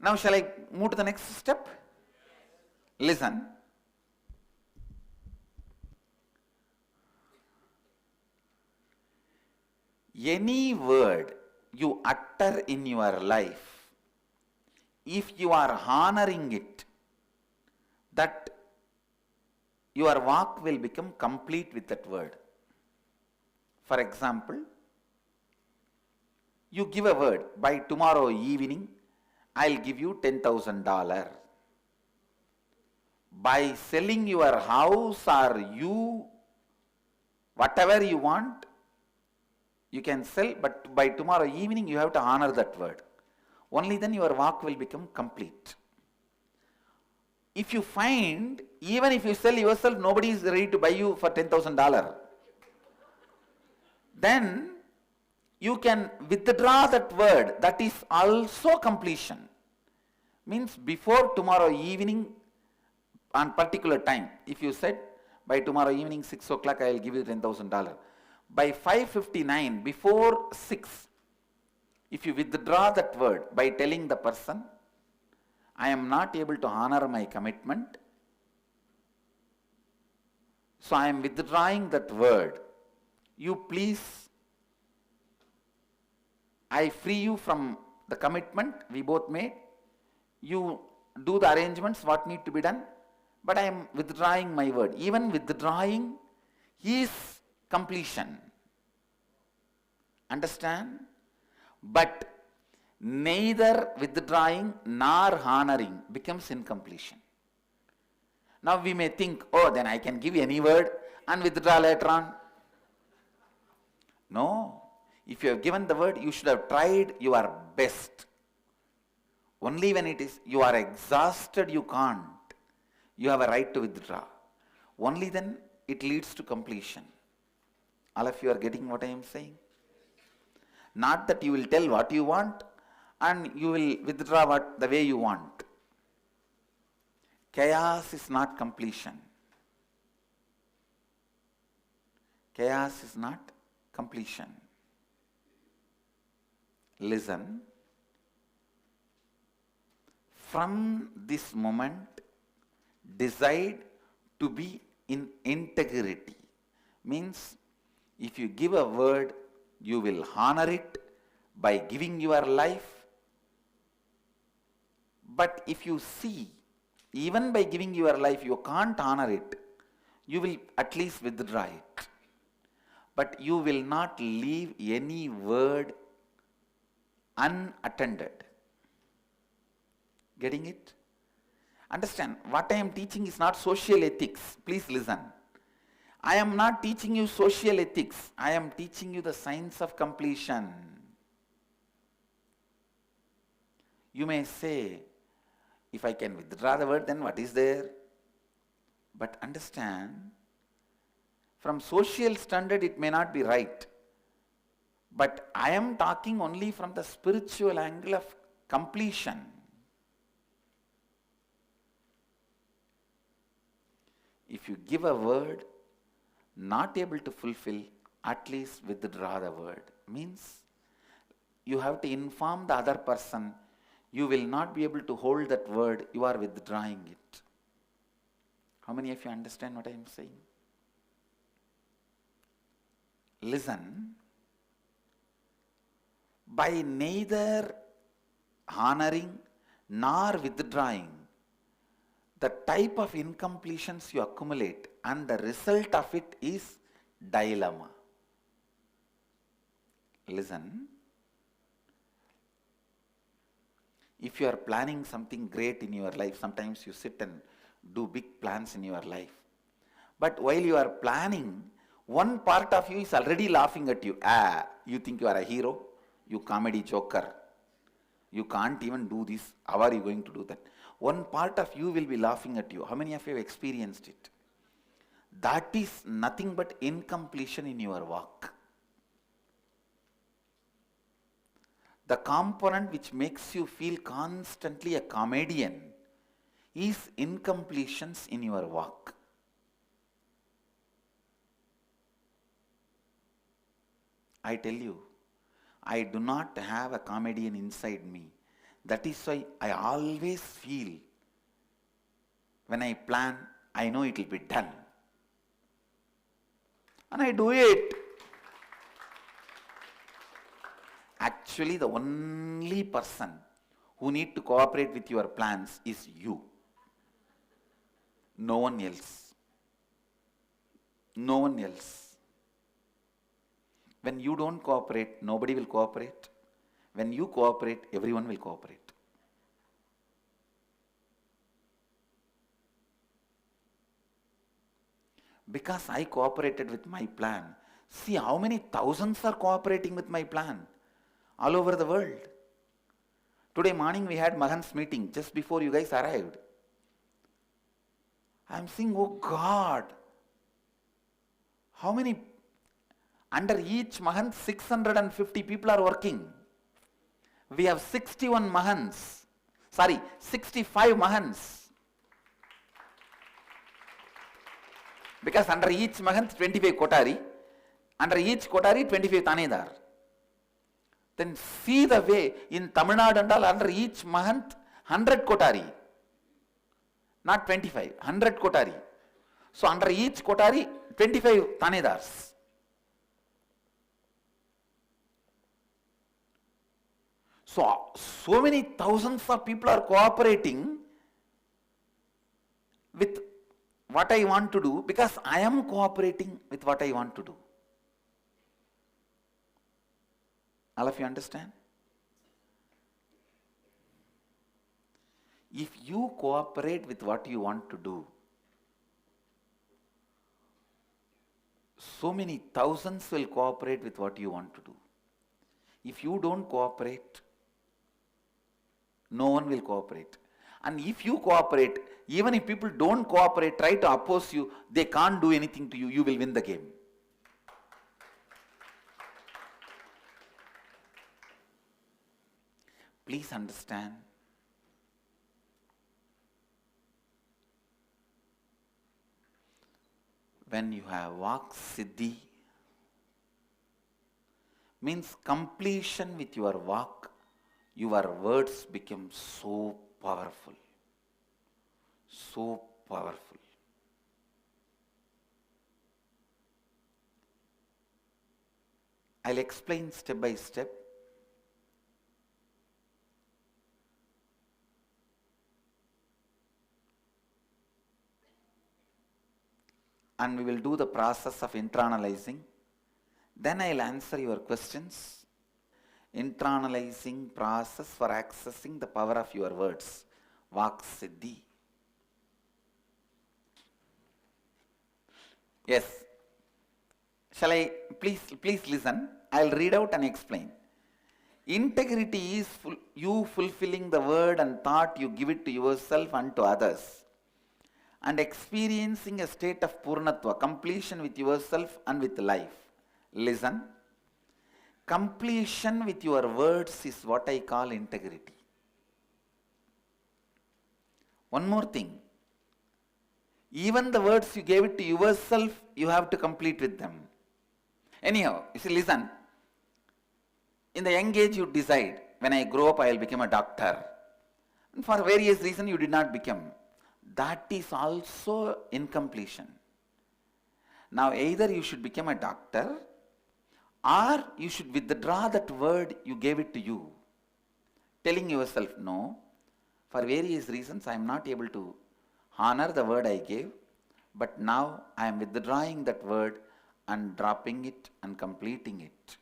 Now shall I move to the next step? Listen. Any word you utter in your life, if you are honoring it, that your walk will become complete with that word. For example, you give a word, by tomorrow evening, I'll give you $10,000. By selling your house or you, whatever you want, you can sell, but by tomorrow evening you have to honor that word. Only then your walk will become complete. If you find, even if you sell yourself, nobody is ready to buy you for $10,000, then you can withdraw that word. That is also completion. Means before tomorrow evening, on particular time, if you said, by tomorrow evening 6 o'clock I will give you $10,000. By 5:59, before 6, if you withdraw that word by telling the person, I am not able to honor my commitment, so I am withdrawing that word. You please, I free you from the commitment we both made. You do the arrangements what need to be done, but I am withdrawing my word. Even withdrawing is completion. Understand? But neither withdrawing nor honoring becomes incompletion. Now we may think, oh, then I can give any word and withdraw later on. No. If you have given the word, you should have tried your best. Only when it is, you are exhausted, you can't. You have a right to withdraw. Only then it leads to completion. All of you are getting what I am saying? Not that you will tell what you want and you will withdraw the way you want. Chaos is not completion. Chaos is not completion. Listen. From this moment, decide to be in integrity. Means, if you give a word, you will honor it by giving your life. But if you see, even by giving your life, you can't honor it, you will at least withdraw it. But you will not leave any word unattended. Getting it? Understand, what I am teaching is not social ethics. Please listen. I am not teaching you social ethics. I am teaching you the science of completion. You may say, if I can withdraw the word, then what is there? But understand, from social standard it may not be right. But I am talking only from the spiritual angle of completion. If you give a word, not able to fulfill, at least withdraw the word. Means, you have to inform the other person, you will not be able to hold that word, you are withdrawing it. How many of you understand what I am saying? Listen. By neither honoring nor withdrawing, the type of incompletions you accumulate and the result of it is dilemma. Listen. If you are planning something great in your life, sometimes you sit and do big plans in your life. But while you are planning, one part of you is already laughing at you. You think you are a hero? You comedy joker. You can't even do this. How are you going to do that? One part of you will be laughing at you. How many of you have experienced it? That is nothing but incompletion in your work. The component which makes you feel constantly a comedian is incompletions in your work. I tell you, I do not have a comedian inside me. That is why I always feel when I plan, I know it will be done. And I do it. Actually, the only person who need to cooperate with your plans is you. No one else. No one else. When you don't cooperate, nobody will cooperate. When you cooperate, everyone will cooperate. Because I cooperated with my plan. See how many thousands are cooperating with my plan all over the world. Today morning we had Mahan's meeting just before you guys arrived. I am saying, oh God, how many, under each Mahan 650 people are working. We have 61 Mahans, 65 Mahans. Because under each Mahan 25 Kotari, under each Kotari 25 Tanedar. Then see the way in Tamil Nadu and all, under each Mahan 100 Kotari. Not 25, 100 Kotari. So under each Kotari 25 Tanedars. So many thousands of people are cooperating with what I want to do because I am cooperating with what I want to do. All of you understand? If you cooperate with what you want to do, so many thousands will cooperate with what you want to do. If you don't cooperate, no one will cooperate. And if you cooperate, even if people don't cooperate, try to oppose you, they can't do anything to you, you will win the game. Please understand, when you have Vak Siddhi, means completion with your Vak, your words become so powerful. So powerful. I'll explain step by step. And we will do the process of internalizing. Then I'll answer your questions. Internalizing process for accessing the power of your words. Vak Siddhi. Yes. Shall I? Please listen. I'll read out and explain. Integrity is you fulfilling the word and thought you give it to yourself and to others, and experiencing a state of Purnatva, completion with yourself and with life. Listen. Completion with your words is what I call integrity. One more thing. Even the words you gave it to yourself, you have to complete with them. Anyhow, you see, listen. In the young age you decide, when I grow up I will become a doctor. And for various reasons you did not become. That is also incompletion. Now either you should become a doctor or you should withdraw that word you gave it to you. Telling yourself, no, for various reasons I am not able to honor the word I gave, but now I am withdrawing that word and dropping it and completing it.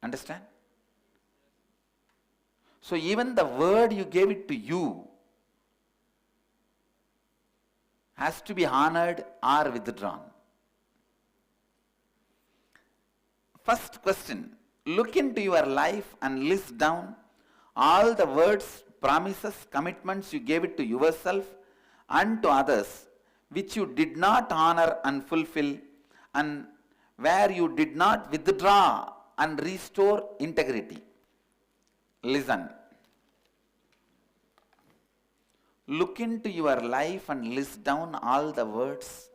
Understand? So even the word you gave it to you has to be honored or withdrawn. First question, look into your life and list down all the words, promises, commitments you gave it to yourself and to others which you did not honor and fulfill, and where you did not withdraw and restore integrity. Listen. Look into your life and list down all the words,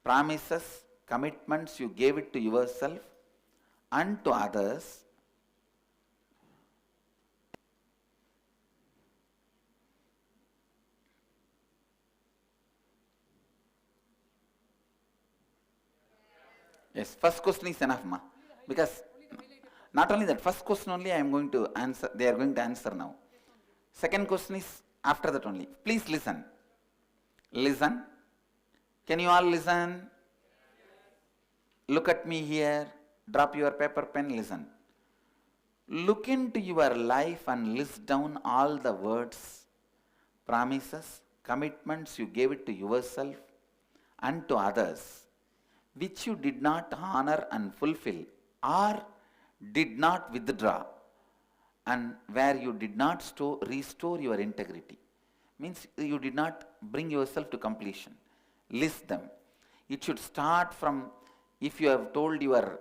promises, commitments you gave it to yourself and to others Yes, first question is enough, ma. Because not only that, first question only I am going to answer, they are going to answer now. Second question is after that only. Please listen. Listen. Can you all listen? Look at me here. Drop your paper, pen, listen. Look into your life and list down all the words, promises, commitments you gave it to yourself and to others, which you did not honor and fulfill, or did not withdraw, and where you did not restore your integrity. Means you did not bring yourself to completion. List them. It should start from, if you have told your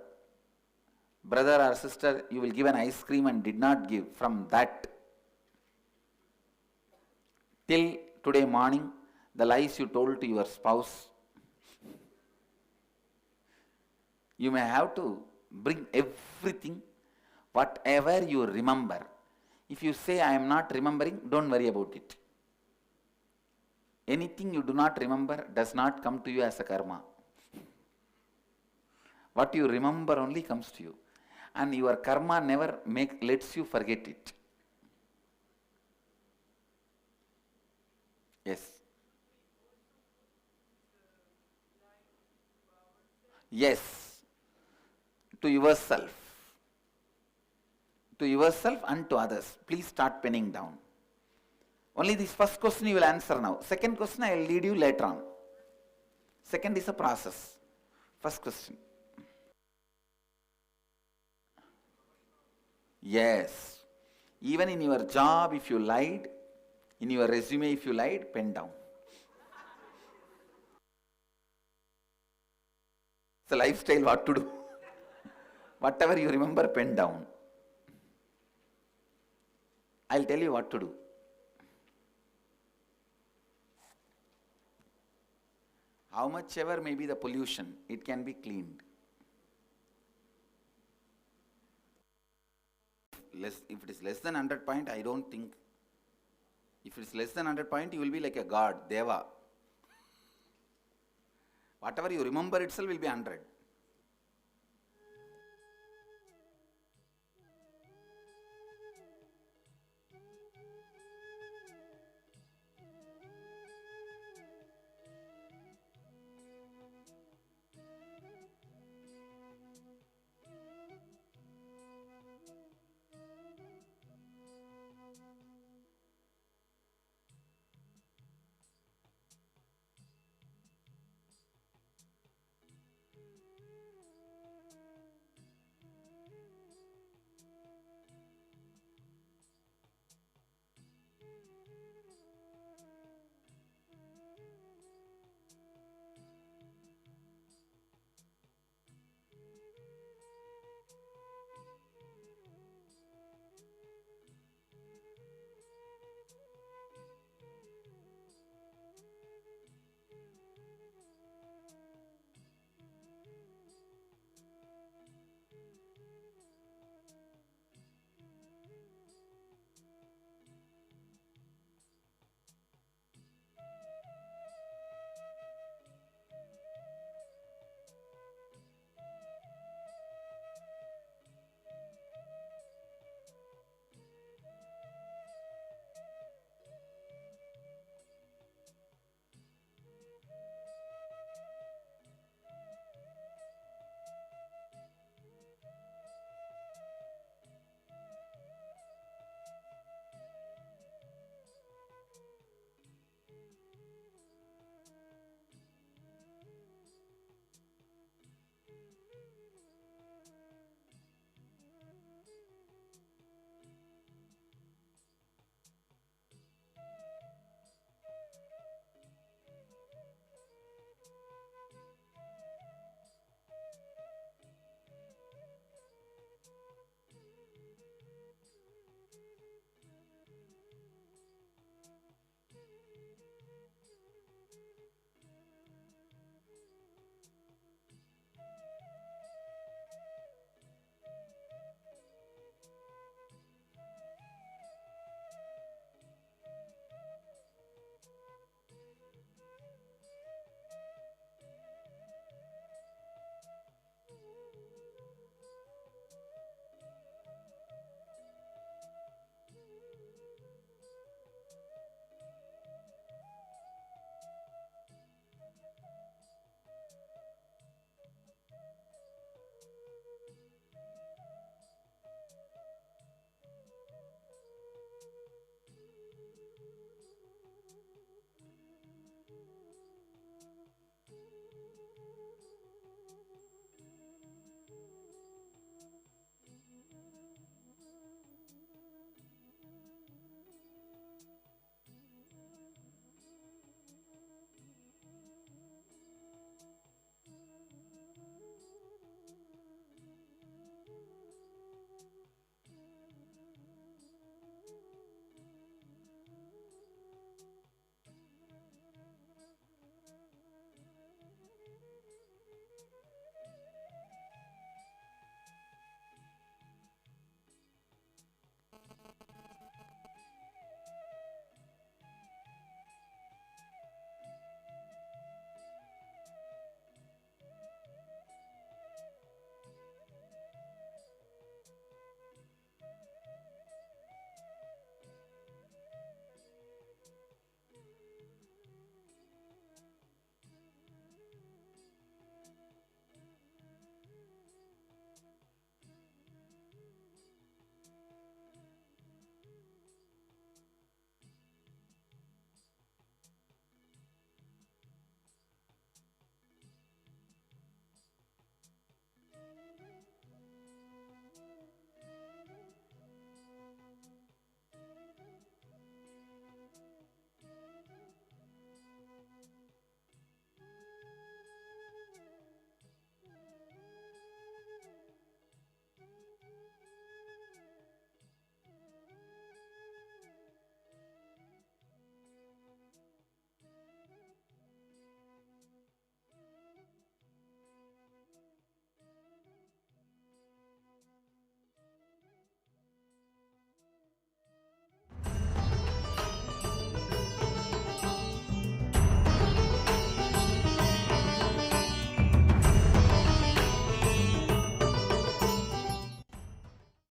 brother or sister you will give an ice cream and did not give, from that till today morning, the lies you told to your spouse, you may have to bring everything, whatever you remember. If you say, I am not remembering, don't worry about it. Anything you do not remember does not come to you as a karma. What you remember only comes to you. And your karma never lets you forget it. Yes. Yes. To yourself. To yourself and to others. Please start penning down. Only this first question you will answer now. Second question I will lead you later on. Second is a process. First question. Yes. Even in your job, if you lied, in your resume, if you lied, pen down. It's a lifestyle, what to do. Whatever you remember, pen down. I'll tell you what to do. How much ever may be the pollution, it can be cleaned. If it is less than 100 point, I don't think. If it is less than 100 point, you will be like a god, Deva. Whatever you remember itself will be 100.